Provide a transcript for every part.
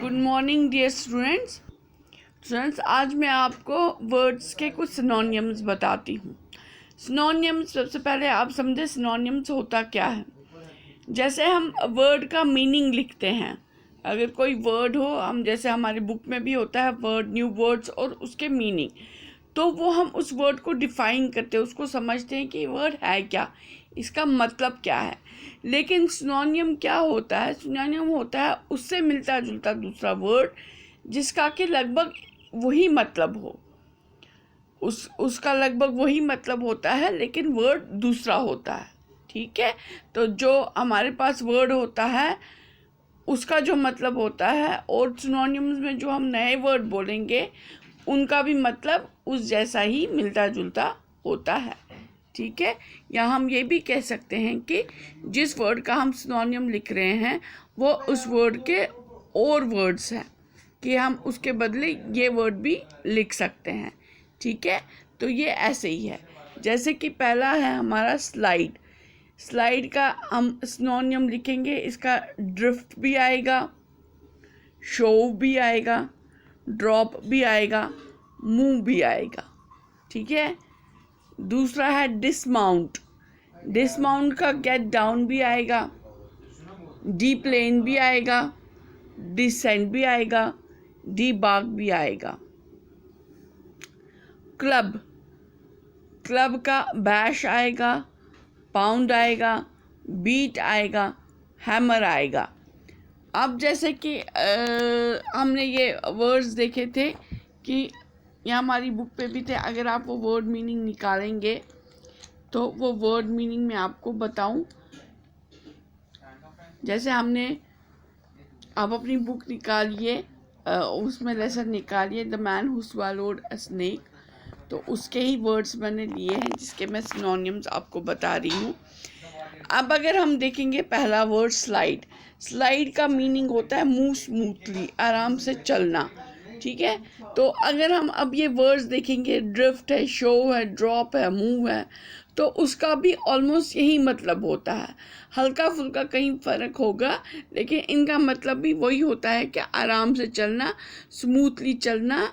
Good morning dear students, आज मैं आपको वर्ड्स के कुछ सिनोनियम्स बताती हूँ। सिनोनियम्स, सबसे पहले आप समझे सिनोनियम्स होता क्या है। जैसे हम वर्ड का मीनिंग लिखते हैं, अगर कोई वर्ड हो, हम जैसे हमारी बुक में भी होता है वर्ड, न्यू वर्ड्स और उसके मीनिंग, तो वो हम उस वर्ड को डिफाइन करते हैं, उसको समझते हैं कि वर्ड है क्या, इसका मतलब क्या है। लेकिन सिनोनियम क्या होता है? सिनोनियम होता है उससे मिलता जुलता दूसरा वर्ड जिसका कि लगभग वही मतलब हो, उसका लगभग वही मतलब होता है लेकिन वर्ड दूसरा होता है। ठीक है, तो जो हमारे पास वर्ड होता है उसका जो मतलब होता है, और सिनोनियम्स में जो हम नए वर्ड बोलेंगे उनका भी मतलब उस जैसा ही मिलता जुलता होता है। ठीक है, या हम ये भी कह सकते हैं कि जिस वर्ड का हम सिनोनियम लिख रहे हैं वो उस वर्ड के और वर्ड्स हैं, कि हम उसके बदले ये वर्ड भी लिख सकते हैं। ठीक है, तो ये ऐसे ही है। जैसे कि पहला है हमारा स्लाइड। स्लाइड का हम सिनोनियम लिखेंगे, इसका ड्रिफ्ट भी आएगा, शोव भी आएगा, ड्रॉप भी आएगा, मूव भी आएगा। ठीक है, दूसरा है डिसमाउंट। डिसमाउंट का गेट डाउन भी आएगा, डीप्लेन भी आएगा, डिसेंट भी आएगा, डीबार्क भी आएगा। क्लब, क्लब का बैश आएगा, पाउंड आएगा, बीट आएगा, हैमर आएगा। अब जैसे कि हमने ये वर्ड्स देखे थे कि यहाँ हमारी बुक पे भी थे, अगर आप वो वर्ड मीनिंग निकालेंगे तो वो वर्ड मीनिंग मैं आपको बताऊं। जैसे हमने, आप अपनी बुक निकालिए, उसमें लेसन निकालिए the man who swallowed a snake, तो उसके ही वर्ड्स मैंने लिए हैं जिसके मैं सिनोनियम्स आपको बता रही हूँ। अब अगर हम देखेंगे पहला वर्ड स्लाइड। स्लाइड का मीनिंग होता है मूव स्मूथली, आराम से चलना। ठीक है, तो अगर हम अब ये वर्ड्स देखेंगे, ड्रिफ्ट है, शो है, ड्रॉप है, मूव है, तो उसका भी ऑलमोस्ट यही मतलब होता है। हल्का फुल्का कहीं फ़र्क होगा लेकिन इनका मतलब भी वही होता है कि आराम से चलना, स्मूथली चलना।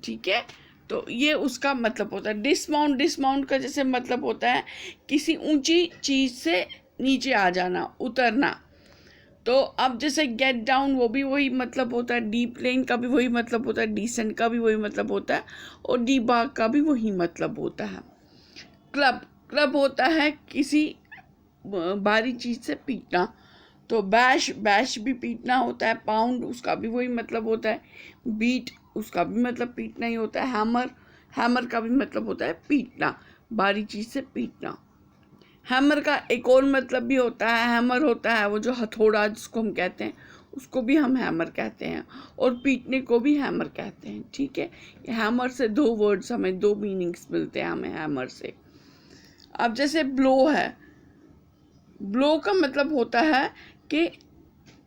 ठीक है, तो ये उसका मतलब होता है। डिसमाउंट, डिसमाउंट का जैसे मतलब होता है किसी ऊंची चीज़ से नीचे आ जाना, उतरना। तो अब जैसे गेट डाउन, वो भी वही मतलब होता है। डी प्लेन का भी वही मतलब होता है, डिसेंट का भी वही मतलब होता है, और डी बार्क का भी वही मतलब होता है। क्लब, क्लब होता है किसी भारी चीज़ से पीटना, तो बैश, बैश भी पीटना होता है। पाउंड, उसका भी वही मतलब होता है। बीट, उसका भी मतलब पीटना ही होता है। हैमर, हैमर का भी मतलब होता है पीटना, भारी चीज़ से पीटना। हैमर का एक और मतलब भी होता है, हैमर होता है वो जो हथौड़ा जिसको हम कहते हैं, उसको भी हम हैमर कहते हैं, और पीटने को भी हैमर कहते हैं। ठीक है, हैमर से दो वर्ड्स, हमें दो मीनिंग्स मिलते हैं हमें हैमर से। अब जैसे ब्लो है, ब्लो का मतलब होता है कि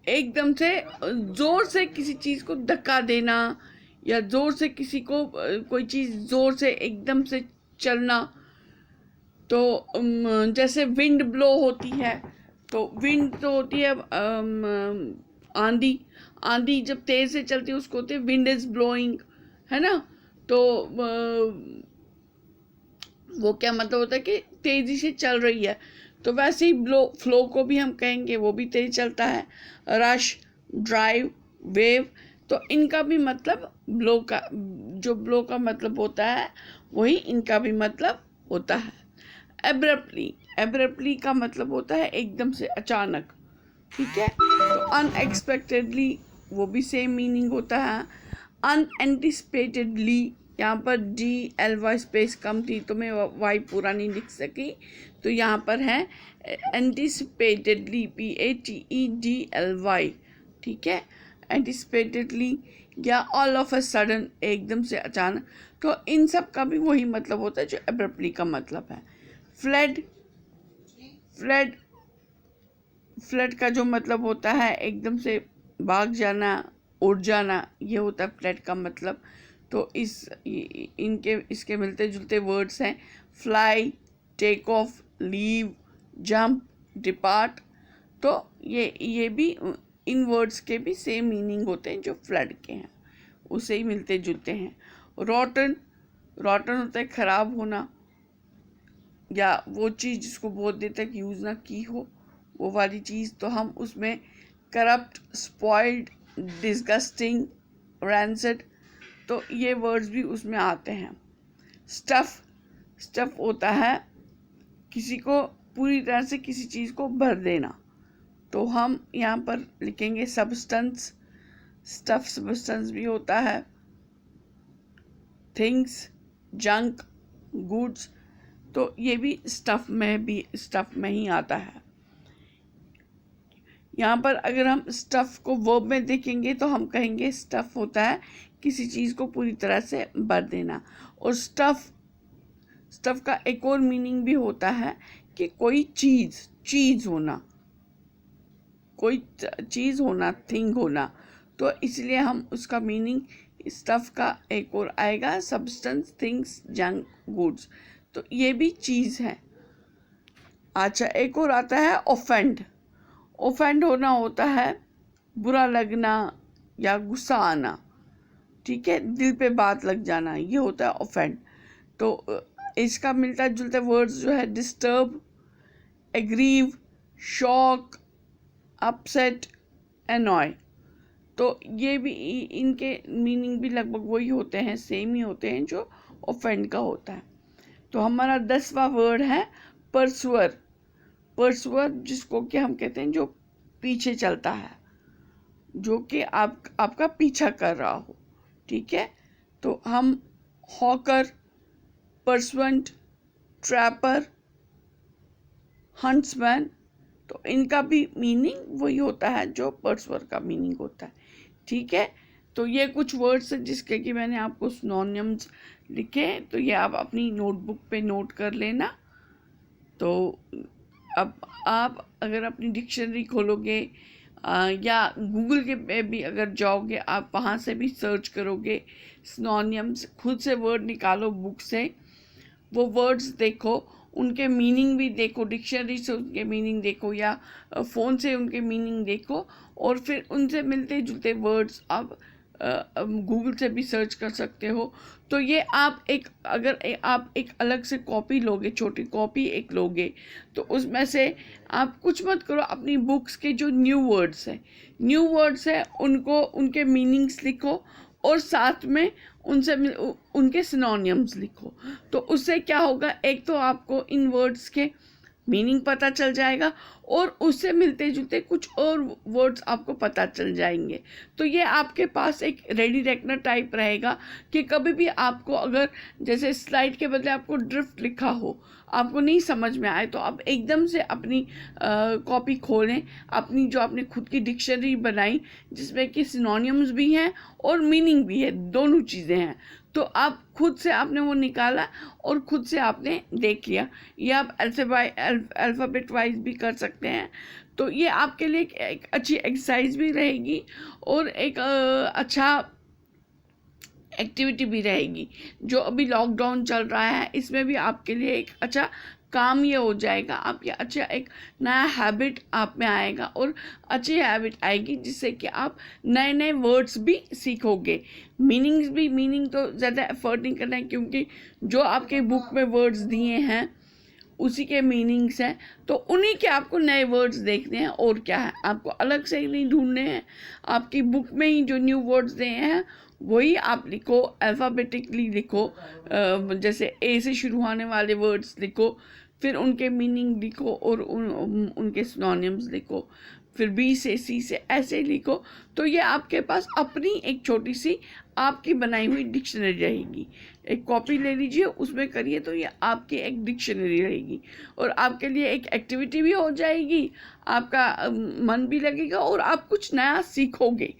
एकदम से ज़ोर से किसी चीज़ को धक्का देना, या ज़ोर से किसी को कोई चीज़ ज़ोर से एकदम से चलना। तो जैसे विंड ब्लो होती है, तो विंड तो होती है आंधी। आंधी जब तेज़ से चलती है उसको होती है विंड इज़ ब्लोइंग, है ना। तो वो क्या मतलब होता है कि तेज़ी से चल रही है। तो वैसे ही ब्लो, फ्लो को भी हम कहेंगे, वो भी तेज चलता है। रश, ड्राइव, वेव, तो इनका भी मतलब ब्लो का, जो ब्लो का मतलब होता है वही इनका भी मतलब होता है। एब्रप्टली, एब्रप्टली का मतलब होता है एकदम से, अचानक। ठीक है, तो अनएक्सपेक्टेडली, वो भी सेम मीनिंग होता है। अनएंटिसिपेटेडली, यहाँ पर DLY स्पेस कम थी तो मैं वाई पूरा नहीं लिख सकी, तो यहाँ पर है एंटिसिपेटेडली, PATEDLY। ठीक है, एंटिसिपेटेडली या ऑल ऑफ अ सडन, एकदम से, अचानक। तो इन सब का भी वही मतलब होता है जो एब्रप्टली का मतलब है। फ्लड, फ्लड, फ्लड का जो मतलब होता है एकदम से भाग जाना, उड़ जाना, ये होता है फ्लड का मतलब। तो इनके इसके मिलते जुलते वर्ड्स हैं fly, take off, leave, jump, depart. तो ये भी इन वर्ड्स के भी सेम मीनिंग होते हैं जो फ्लड के हैं, उसे ही मिलते जुलते हैं। रॉटन, रॉटन होता है खराब होना, या वो चीज़ जिसको बहुत देर तक यूज़ ना की हो, वो वाली चीज़। तो हम उसमें करप्ट, स्पॉइल्ड, डिस्गस्टिंग, रैंसेड, तो ये वर्ड्स भी उसमें आते हैं। स्टफ़, स्टफ़ होता है किसी को पूरी तरह से किसी चीज़ को भर देना, तो हम यहाँ पर लिखेंगे सब्सटेंस। स्टफ़ सब्सटेंस भी होता है। थिंग्स, जंक, गुड्स, तो ये भी स्टफ़ में ही आता है। यहाँ पर अगर हम स्टफ़ को वर्ब में देखेंगे तो हम कहेंगे स्टफ़ होता है किसी चीज़ को पूरी तरह से भर देना। और स्टफ़ का एक और मीनिंग भी होता है कि कोई चीज़ होना, कोई चीज़ होना, थिंग होना। तो इसलिए हम उसका मीनिंग स्टफ़ का एक और आएगा, सब्सटेंस, थिंग्स, जंक, गुड्स, तो ये भी चीज़ है। अच्छा, एक और आता है ऑफेंड। ऑफेंड होना होता है बुरा लगना या गुस्सा आना, ठीक है, दिल पे बात लग जाना, ये होता है ऑफेंड। तो इसका मिलता जुलता वर्ड्स जो है disturb, aggrieve, shock, upset, annoy, तो ये भी इनके मीनिंग भी लगभग वही होते हैं, सेम ही होते हैं जो ऑफेंड का होता है। तो हमारा 10वां वर्ड है परसुअर। परसुअर जिसको कि हम कहते हैं जो पीछे चलता है, जो कि आपका पीछा कर रहा हो, ठीक है। तो हम हॉकर, परसुएंट, ट्रैपर, हंट्समैन, तो इनका भी मीनिंग वही होता है जो परसुअर का मीनिंग होता है, ठीक है। तो ये कुछ वर्ड्स हैं जिसके कि मैंने आपको सिनोनिम्स लिखे, तो ये आप अपनी नोटबुक पे नोट कर लेना। तो अब आप अगर अपनी डिक्शनरी खोलोगे या गूगल के पे भी अगर जाओगे, आप वहाँ से भी सर्च करोगे सिनोनिम्स, खुद से वर्ड निकालो बुक से, वो वर्ड्स देखो, उनके मीनिंग भी देखो, डिक्शनरी से उनके मीनिंग देखो या फ़ोन से उनके मीनिंग देखो, और फिर उनसे मिलते जुलते वर्ड्स आप गूगल से भी सर्च कर सकते हो। तो ये आप आप एक अलग से कॉपी लोगे, छोटी कॉपी एक लोगे, तो उसमें से आप कुछ मत करो, अपनी बुक्स के जो न्यू वर्ड्स है उनको, उनके मीनिंग्स लिखो, और साथ में उनके सिनोनिम्स लिखो। तो उससे क्या होगा, एक तो आपको इन वर्ड्स के मीनिंग पता चल जाएगा, और उससे मिलते जुलते कुछ और वर्ड्स आपको पता चल जाएंगे। तो ये आपके पास एक रेडी रखना टाइप रहेगा कि कभी भी आपको अगर जैसे स्लाइड के बदले आपको ड्रिफ्ट लिखा हो, आपको नहीं समझ में आए, तो आप एकदम से अपनी कॉपी खोलें, अपनी जो आपने खुद की डिक्शनरी बनाई जिसमें कि सिनोनिम्स भी हैं और मीनिंग भी है, दोनों चीज़ें हैं, तो आप खुद से आपने वो निकाला और खुद से आपने देख लिया। ये आप अल्फ़ाबेट वाइज भी कर सकते हैं। तो ये आपके लिए एक अच्छी एक्सरसाइज भी रहेगी और एक अच्छा एक्टिविटी भी रहेगी। जो अभी लॉकडाउन चल रहा है, इसमें भी आपके लिए एक अच्छा काम ये हो जाएगा, आप ये अच्छा एक नया हैबिट आप में आएगा, और अच्छी हैबिट आएगी जिससे कि आप नए नए वर्ड्स भी सीखोगे। मीनिंग तो ज़्यादा एफर्ट नहीं करना है, क्योंकि जो आपके बुक में वर्ड्स दिए हैं उसी के मीनिंग्स हैं, तो उन्हीं के आपको नए वर्ड्स देखने हैं, और क्या है, आपको अलग से ही नहीं ढूंढने हैं। आपकी बुक में ही जो न्यू वर्ड्स दिए हैं वही आप लिखो, अल्फ़ाबेटिकली लिखो, जैसे ए से शुरू होने वाले वर्ड्स लिखो, फिर उनके मीनिंग लिखो और उनके सिनोनिम्स लिखो, फिर बी से सी से ऐसे लिखो। तो ये आपके पास अपनी एक छोटी सी आपकी बनाई हुई डिक्शनरी रहेगी। एक कॉपी ले लीजिए, उसमें करिए, तो ये आपकी एक डिक्शनरी रहेगी, और आपके लिए एक एक्टिविटी भी हो जाएगी, आपका मन भी लगेगा, और आप कुछ नया सीखोगे।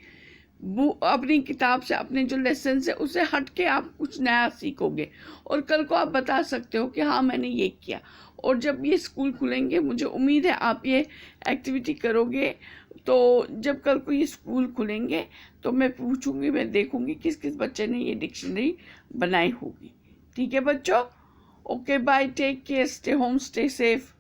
वो अपनी किताब से, अपने जो लेसन है उससे हट के आप कुछ नया सीखोगे, और कल को आप बता सकते हो कि हाँ मैंने ये किया। और जब ये स्कूल खुलेंगे, मुझे उम्मीद है आप ये एक्टिविटी करोगे, तो जब कल को ये स्कूल खुलेंगे तो मैं पूछूंगी, मैं देखूंगी किस किस बच्चे ने ये डिक्शनरी बनाई होगी। ठीक है बच्चों, okay bye, take care, stay home, stay safe.